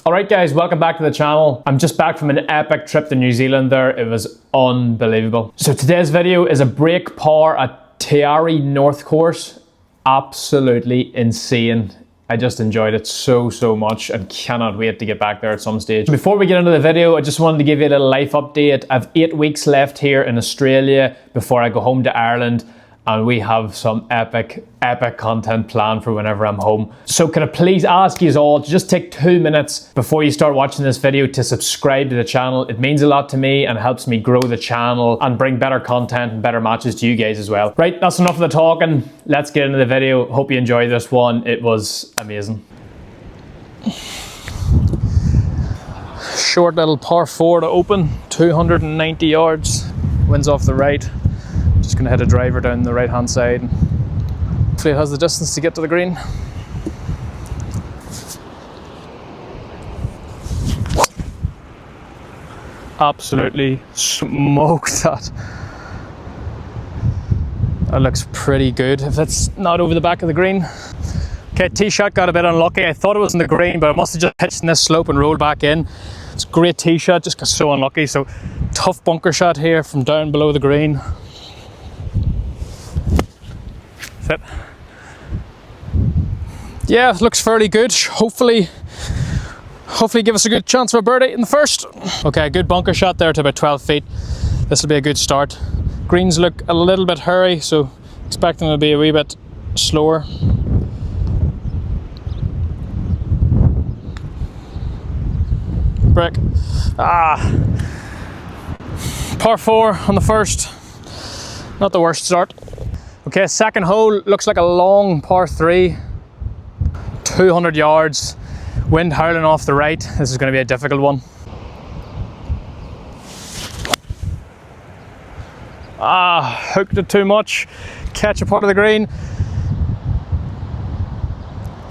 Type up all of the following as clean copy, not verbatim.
Alright guys, welcome back to the channel. I'm just back from an epic trip to New Zealand there. It was unbelievable. So today's video is a break par at Arai North Course. Absolutely insane. I just enjoyed it so much and cannot wait to get back there at some stage. Before we get into the video, I just wanted to give you a little life update. I've 8 weeks left here in Australia before I go home to Ireland, and we have some epic content planned for whenever I'm home. So can I please ask you all to just take 2 minutes before you start watching this video to subscribe to the channel. It means a lot to me and helps me grow the channel and bring better content and better matches to you guys as well. Right, that's enough of the talking. Let's get into the video. Hope you enjoyed this one. It was amazing. Short little par 4 to open, 290 yards. Wind's off the right. Just gonna hit a driver down the right hand side. Hopefully it has the distance to get to the green. Absolutely smoked that. That looks pretty good if it's not over the back of the green. Okay, tee shot got a bit unlucky. I thought it was in the green, but I must have just pitched in this slope and rolled back in. It's a great tee shot, just got so unlucky. So tough bunker shot here from down below the green. It. Yeah, it looks fairly good. Hopefully give us a good chance for a birdie in the first. Okay, good bunker shot there to about 12 feet. This will be a good start. Greens look a little bit hairy, so expect them to be a wee bit slower. Break. Par 4 on the first. Not the worst start. Okay, second hole looks like a long par 3, 200 yards, wind howling off the right. This is going to be a difficult one. Hooked it too much, catch a part of the green.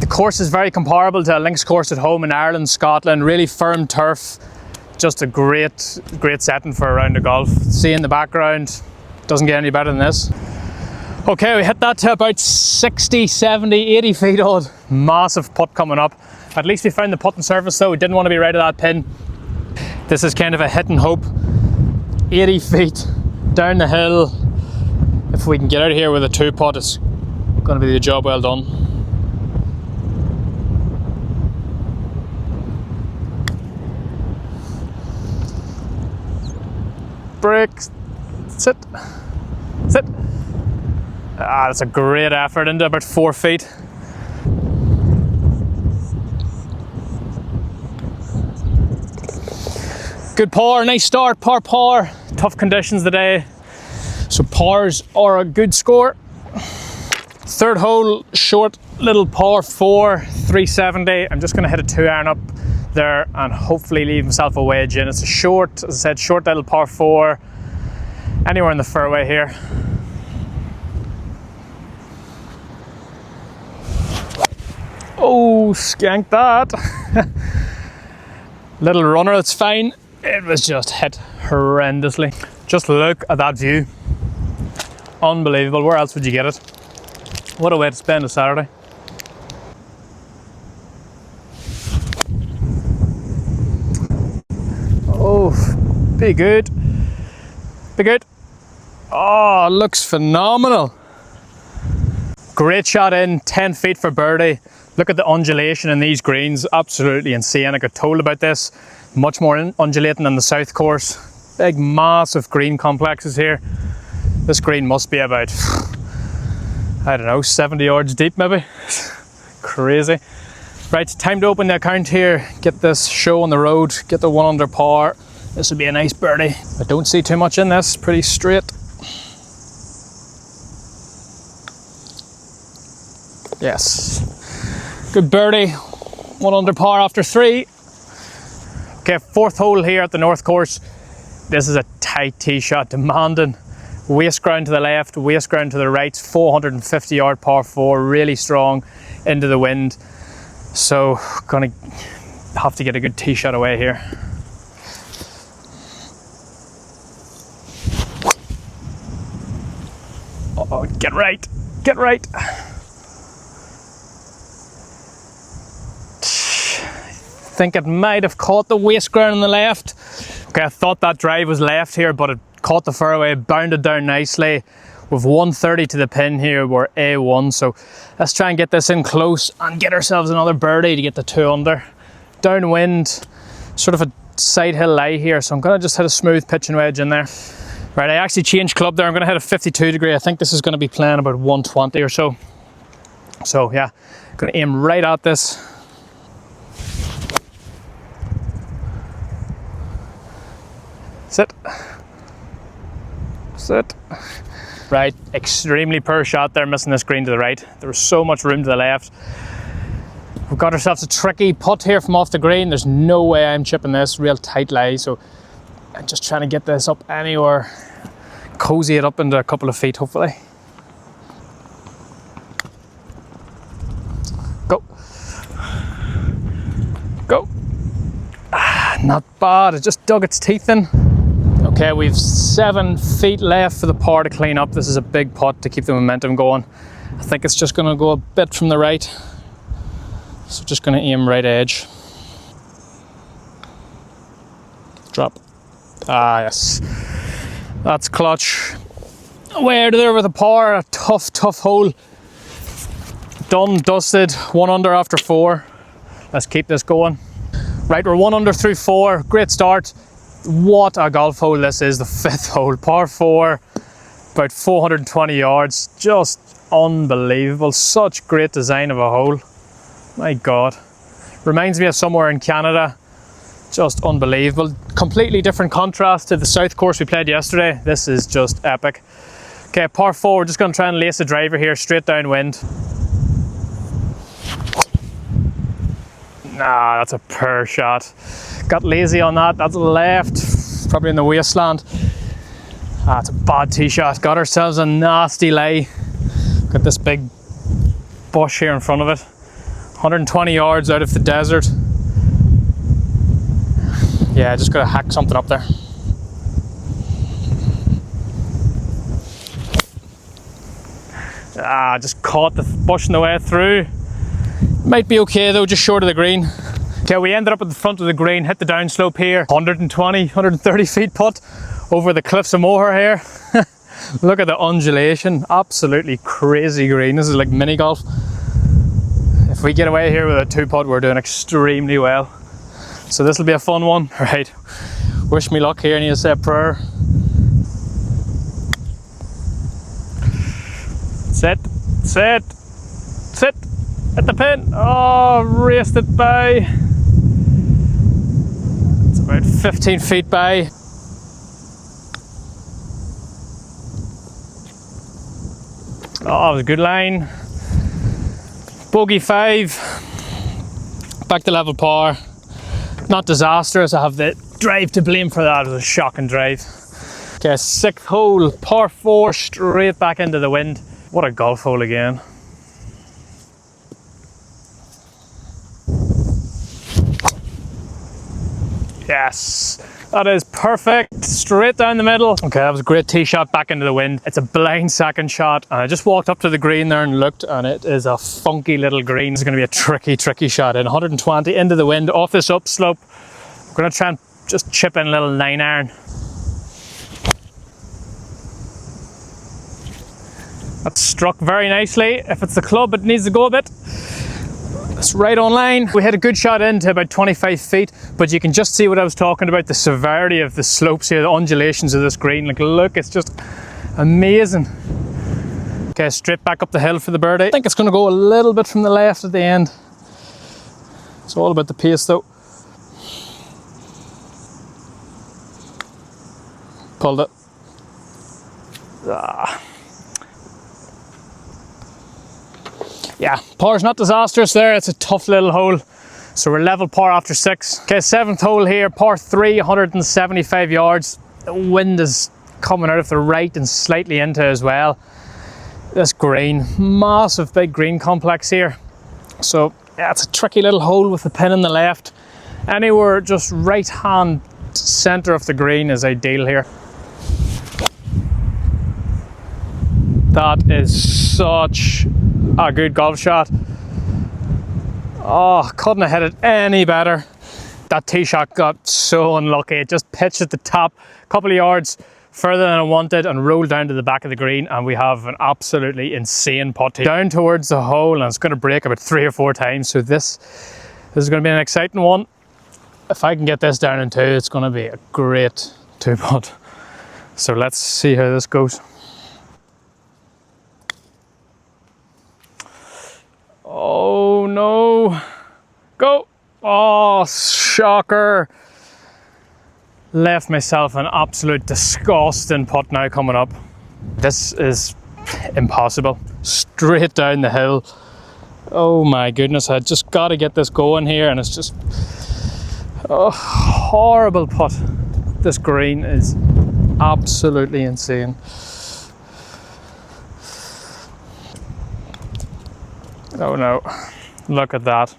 The course is very comparable to a links course at home in Ireland, Scotland. Really firm turf, just a great setting for a round of golf. See in the background, doesn't get any better than this. Okay, we hit that to about 60, 70, 80 feet odd. Massive putt coming up. At least we found the putting surface though. We didn't want to be right at that pin. This is kind of a hit and hope. 80 feet down the hill. If we can get out of here with a 2-putt, it's going to be the job well done. Break. Sit. Sit. That's a great effort into about 4 feet. Good par, nice start, par. Tough conditions today, so pars are a good score. Third hole, short little par 4, 370. I'm just going to hit a 2-iron up there and hopefully leave myself a wedge in. It's a short, as I said, short little par 4, anywhere in the fairway here. Oh, skanked that. Little runner, it's fine. It was just hit horrendously. Just look at that view. Unbelievable. Where else would you get it? What a way to spend a Saturday. Oh, be good. Be good. Oh, looks phenomenal. Great shot in, 10 feet for birdie. Look at the undulation in these greens, absolutely insane. I got told about this, much more undulating than the south course. Big, massive green complexes here. This green must be about, I don't know, 70 yards deep maybe. Crazy. Right, time to open the account here, get this show on the road, get the 1 under par. This would be a nice birdie. I don't see too much in this, pretty straight. Yes. Good birdie, 1 under par after 3. Okay, fourth hole here at the North Course. This is a tight tee shot, demanding. Waste ground to the left, waste ground to the right. 450 yard par 4, really strong into the wind. So, gonna have to get a good tee shot away here. Oh, get right, get right. think it might have caught the waste ground on the left. Okay, I thought that drive was left here, but it caught the fairway, bounded down nicely. With 130 to the pin here, we're A1. So let's try and get this in close and get ourselves another birdie to get the 2 under. Downwind, sort of a side hill lie here, so I'm gonna just hit a smooth pitching wedge in there. Right, I actually changed club there. I'm gonna hit a 52 degree. I think this is gonna be playing about 120 or so. So yeah, gonna aim right at this. Sit. Sit. Right, extremely poor shot there, missing this green to the right. There was so much room to the left. We've got ourselves a tricky putt here from off the green. There's no way I'm chipping this, real tight lie. So I'm just trying to get this up anywhere, cozy it up into a couple of feet, hopefully. Go. Go. Not bad, it just dug its teeth in. Okay, we've 7 feet left for the par to clean up. This is a big putt to keep the momentum going. I think it's just gonna go a bit from the right. So just gonna aim right edge. Drop. Ah, yes. That's clutch. Way out of there with a par, a tough hole. Done, dusted, 1 under after 4. Let's keep this going. Right, we're 1 under through 4, great start. What a golf hole this is, the 5th hole, par 4, about 420 yards, just unbelievable. Such great design of a hole, my God. Reminds me of somewhere in Canada, just unbelievable. Completely different contrast to the South course we played yesterday. This is just epic. Okay, par 4, we're just gonna try and lace a driver here, straight downwind. Nah, that's a poor shot. Got lazy on that, that's left, probably in the wasteland. Ah, it's a bad tee shot. Got ourselves a nasty lie. Got this big bush here in front of it. 120 yards out of the desert. Yeah, just gotta hack something up there. Ah, just caught the bush on the way through. Might be okay though, just short of the green. Okay, we ended up at the front of the green, hit the downslope here. 120, 130 feet putt over the cliffs of Moher here. Look at the undulation, absolutely crazy green. This is like mini golf. If we get away here with a 2 putt, we're doing extremely well. So this will be a fun one. Right, wish me luck here, I need to say a prayer. Sit, sit, sit. At the pin, oh, raced it by. It's about 15 feet by. Oh, it was a good line. Bogey 5, back to level par. Not disastrous, I have the drive to blame for that. It was a shocking drive. Okay, 6th hole, par 4, straight back into the wind. What a golf hole again. Yes, that is perfect, straight down the middle. Okay, that was a great tee shot back into the wind. It's a blind second shot, and I just walked up to the green there and looked, and it is a funky little green. It's gonna be a tricky shot in. 120 into the wind, off this upslope. I'm gonna try and just chip in a little 9-iron. That's struck very nicely. If it's the club, it needs to go a bit. It's right on line. We had a good shot into about 25 feet, but you can just see what I was talking about, the severity of the slopes here, the undulations of this green. Like, look, it's just amazing. Okay, straight back up the hill for the birdie. I think it's gonna go a little bit from the left at the end. It's all about the pace though. Pulled it. Ah. Yeah, par's not disastrous there. It's a tough little hole. So we're level par after 6. Okay, 7th hole here, par 3, 175 yards. The wind is coming out of the right and slightly into as well. This green, massive big green complex here. So yeah, it's a tricky little hole with the pin in the left. Anywhere just right hand center of the green is ideal here. That is such a good golf shot. Oh, couldn't have hit it any better. That tee shot got so unlucky. It just pitched at the top, a couple of yards further than I wanted, and rolled down to the back of the green, and we have an absolutely insane putt here. Down towards the hole, and it's going to break about 3 or 4 times, so this is going to be an exciting one. If I can get this down in 2, it's going to be a great 2-putt. So let's see how this goes. Oh no! Go! Oh, shocker! Left myself an absolute disgusting putt now coming up. This is impossible. Straight down the hill. Oh my goodness, I just got to get this going here, and it's just a horrible putt. This green is absolutely insane. Oh no, look at that.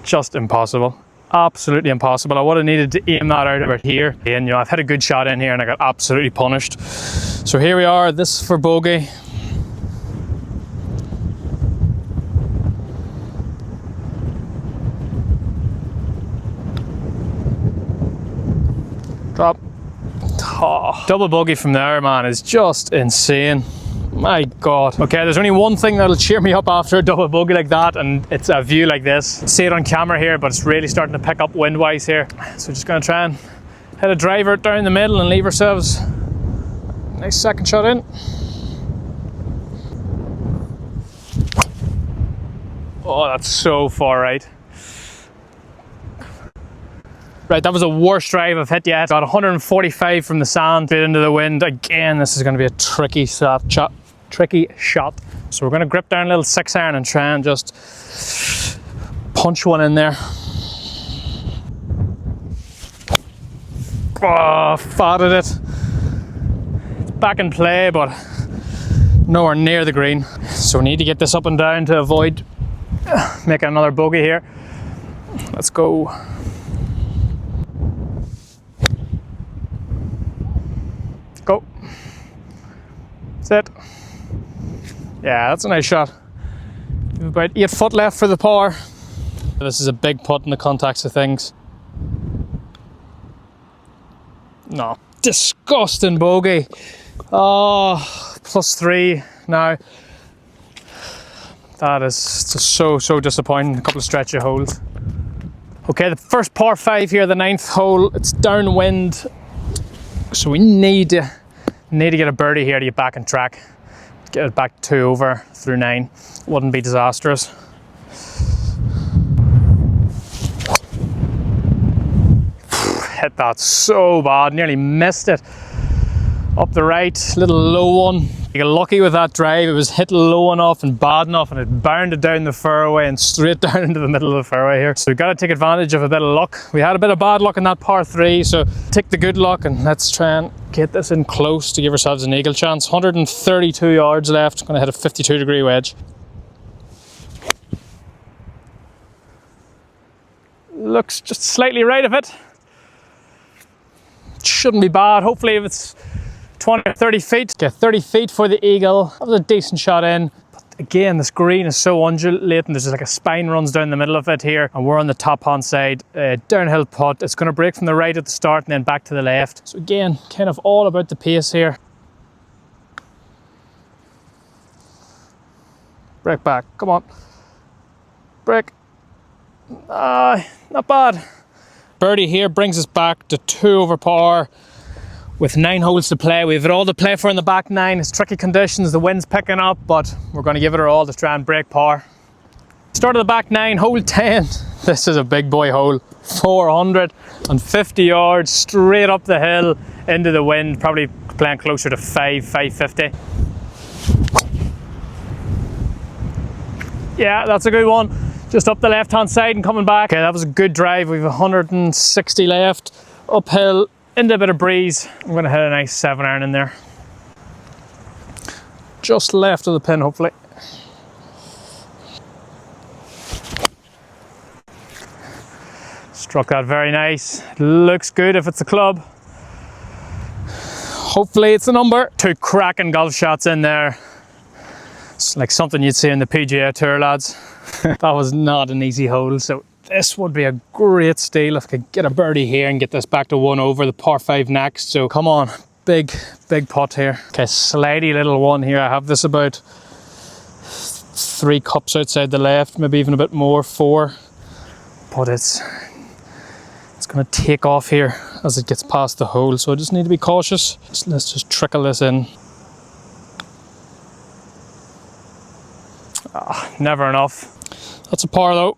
Just impossible. Absolutely impossible. I would have needed to aim that out about here. And I've had a good shot in here and I got absolutely punished. So here we are, this for bogey. Drop. Oh, double bogey from there, man, is just insane. My God. Okay, there's only one thing that'll cheer me up after a double bogey like that, and it's a view like this. See it on camera here, but it's really starting to pick up wind-wise here. So we're just gonna try and hit a driver down the middle and leave ourselves a nice second shot in. Oh, that's so far right. Right, that was the worst drive I've hit yet. Got 145 from the sand, straight into the wind. Again, this is going to be a tricky shot. So we're going to grip down a little 6-iron and try and just punch one in there. Oh, fatted it. It's back in play, but nowhere near the green. So we need to get this up and down to avoid making another bogey here. Let's go. Go. That's it. Yeah, that's a nice shot. We have about 8 foot left for the par. This is a big putt in the context of things. No, disgusting bogey. Oh, +3 now. That is just so disappointing. A couple of stretchy holes. Okay, the first par 5 here, the 9th hole. It's downwind. So we need to get a birdie here to get back on track. Get it back 2 over through 9. Wouldn't be disastrous. Hit that so bad, nearly missed it. Up the right, little low one. You got lucky with that drive. It was hit low enough and bad enough, and it bounded down the fairway and straight down into the middle of the fairway here. So we've got to take advantage of a bit of luck. We had a bit of bad luck in that par 3, so take the good luck and let's try and get this in close to give ourselves an eagle chance. 132 yards left. Going to hit a 52-degree wedge. Looks just slightly right of it. Shouldn't be bad. Hopefully if it's 20 or 30 feet. Get 30 feet for the eagle. That was a decent shot in. But again, this green is so undulating. There's just like a spine runs down the middle of it here. And we're on the top hand side. Downhill putt. It's going to break from the right at the start and then back to the left. So again, kind of all about the pace here. Break back. Come on. Break. Not bad. Birdie here brings us back to 2 over par. With 9 holes to play, we've it all to play for in the back 9. It's tricky conditions, the wind's picking up, but we're going to give it our all to try and break par. Start of the back 9, hole 10. This is a big boy hole. 450 yards straight up the hill into the wind, probably playing closer to 550. Yeah, that's a good one. Just up the left hand side and coming back. Okay, that was a good drive. We've 160 left, uphill. Into a bit of breeze. I'm going to hit a nice 7-iron in there. Just left of the pin, hopefully. Struck that very nice. Looks good if it's a club. Hopefully it's a number. 2 cracking golf shots in there. It's like something you'd see in the PGA Tour, lads. That was not an easy hole, so this would be a great steal if I could get a birdie here and get this back to 1 over, the par 5 next. So come on, big putt here. Okay, slidey little one here. I have this about 3 cups outside the left, maybe even a bit more, 4. But it's going to take off here as it gets past the hole, so I just need to be cautious. Let's just trickle this in. Never enough. That's a par though.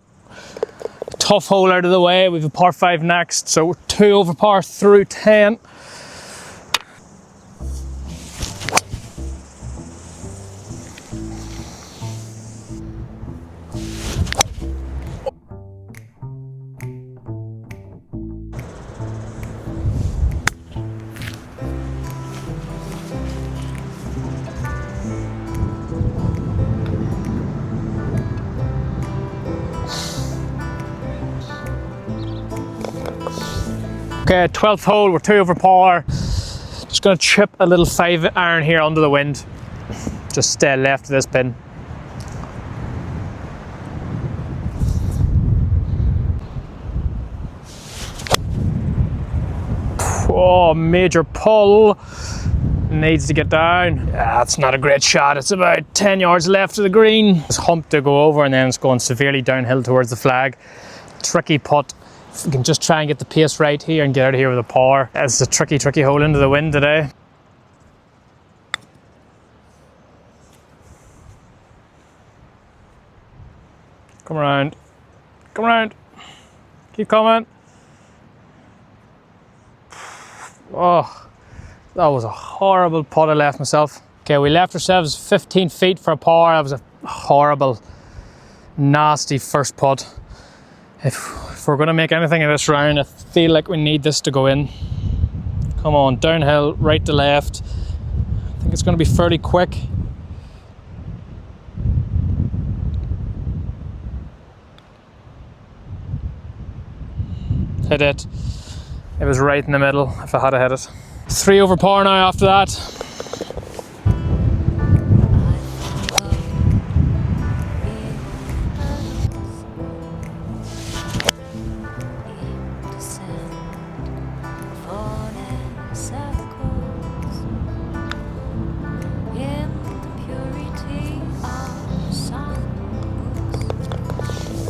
Tough hole out of the way. We have a par 5 next, so 2 over par through 10. Okay, 12th hole, we're 2 over par. Just going to chip a little 5-iron here under the wind. Just stay left of this pin. Oh, major pull. Needs to get down. Yeah, that's not a great shot. It's about 10 yards left of the green. It's humped to go over and then it's going severely downhill towards the flag. Tricky putt. If we can just try and get the pace right here and get out of here with a par. It's a tricky hole into the wind today. Come around. Come around. Keep coming. Oh, that was a horrible putt I left myself. Okay, we left ourselves 15 feet for a par. That was a horrible, nasty first putt. If we're going to make anything of this round, I feel like we need this to go in. Come on, downhill, right to left. I think it's going to be fairly quick. Hit it. It was right in the middle if I had hit it. 3 over par now after that.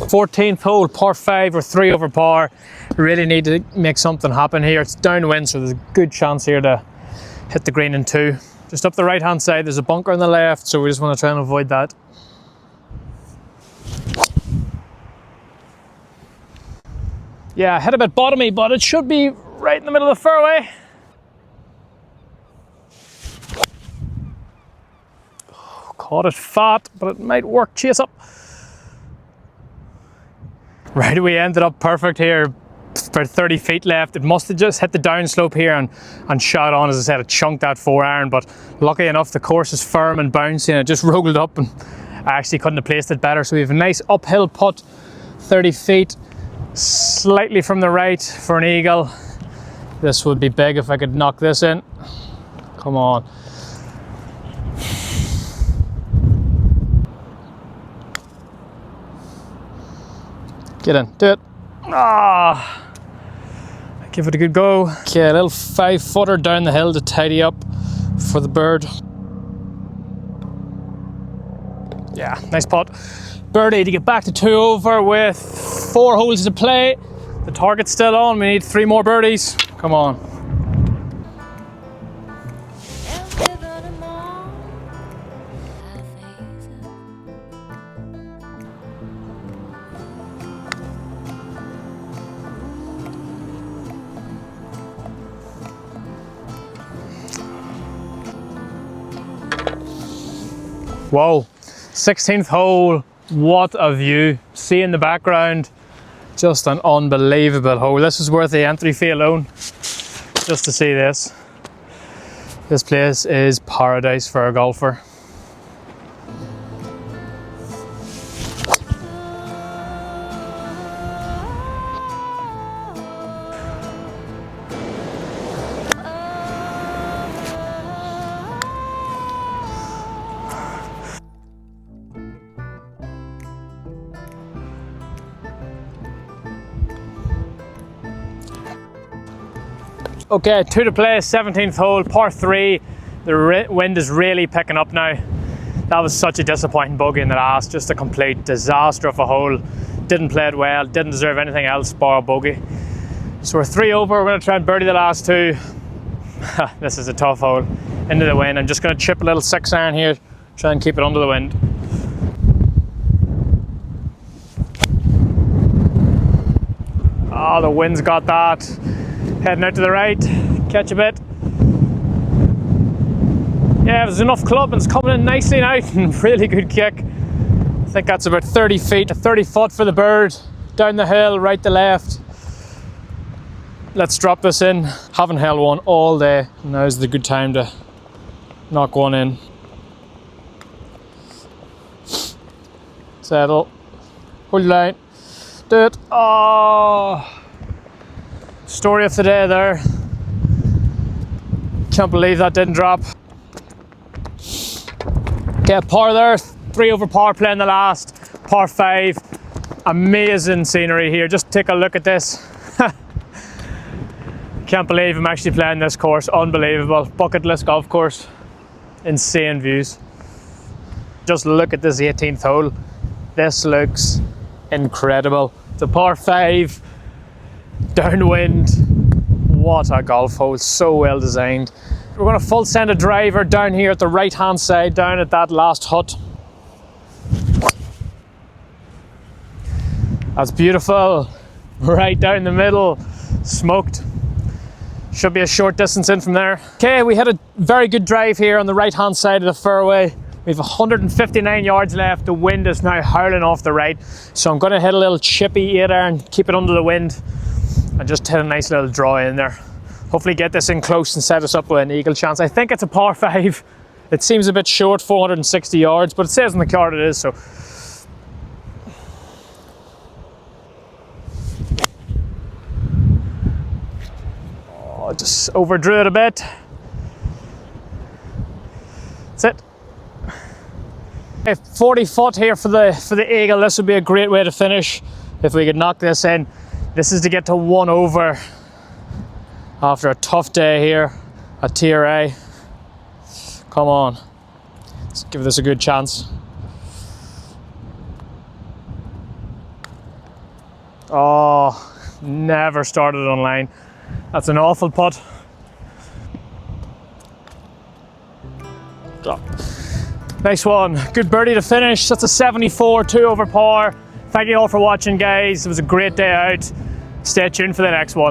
Fourteenth hole, par 5 or 3 over par. Really need to make something happen here. It's downwind, so there's a good chance here to hit the green in 2. Just up the right hand side, there's a bunker on the left, so we just want to try and avoid that. Yeah, hit a bit bottomy, but it should be right in the middle of the fairway. Oh, caught it fat, but it might work. Chase up. Right, we ended up perfect here. About 30 feet left. It must have just hit the downslope here and shot on. As I said, it chunked that 4-iron, but lucky enough the course is firm and bouncy and it just rolled up and I actually couldn't have placed it better. So we have a nice uphill putt, 30 feet, slightly from the right for an eagle. This would be big if I could knock this in. Come on. Get in, do it. Ah, give it a good go. Okay, a little 5-footer down the hill to tidy up for the bird. Yeah, nice putt. Birdie to get back to 2 over with 4 holes to play. The target's still on. We need 3 more birdies. Come on. Whoa, 16th hole, what a view. See in the background, just an unbelievable hole. This is worth the entry fee alone, just to see this. This place is paradise for a golfer. Okay, 2 to play, 17th hole, par 3. The wind is really picking up now. That was such a disappointing bogey in the last, just a complete disaster of a hole. Didn't play it well, didn't deserve anything else bar a bogey. So we're 3 over, we're going to try and birdie the last 2. This is a tough hole. Into the wind, I'm just going to chip a little 6-iron here, try and keep it under the wind. Oh, the wind's got that. Heading out to the right, catch a bit. Yeah, there's enough club and it's coming in nicely now. Really good kick. I think that's about 30 feet, 30 foot for the bird. Down the hill, right to left. Let's drop this in. Haven't held one all day. Now's the good time to knock one in. Settle. Hold the line. Do it. Oh. Story of the day there. Can't believe that didn't drop. Okay, par there. 3 over par playing the last. Par 5. Amazing scenery here. Just take a look at this. Can't believe I'm actually playing this course. Unbelievable. Bucket list golf course. Insane views. Just look at this 18th hole. This looks incredible. It's a par 5. Downwind. What a golf hole. So well designed. We're going to full send a driver down here at the right hand side, down at that last hut. That's beautiful. Right down the middle. Smoked. Should be a short distance in from there. Okay, we had a very good drive here on the right hand side of the fairway. We have 159 yards left. The wind is now howling off the right. So I'm going to hit a little chippy 8-iron, keep it under the wind, and just hit a nice little draw in there. Hopefully get this in close and set us up with an eagle chance. I think it's a par 5. It seems a bit short, 460 yards, but it says on the card it is, so. Oh, just overdrew it a bit. That's it. Okay, 40 foot here for the eagle. This would be a great way to finish if we could knock this in. This is to get to 1 over after a tough day here at Arai. Come on, let's give this a good chance. Oh, never started on line. That's an awful putt. Oh. Nice one, good birdie to finish. That's a 74, 2 over par. Thank you all for watching, guys. It was a great day out. Stay tuned for the next one.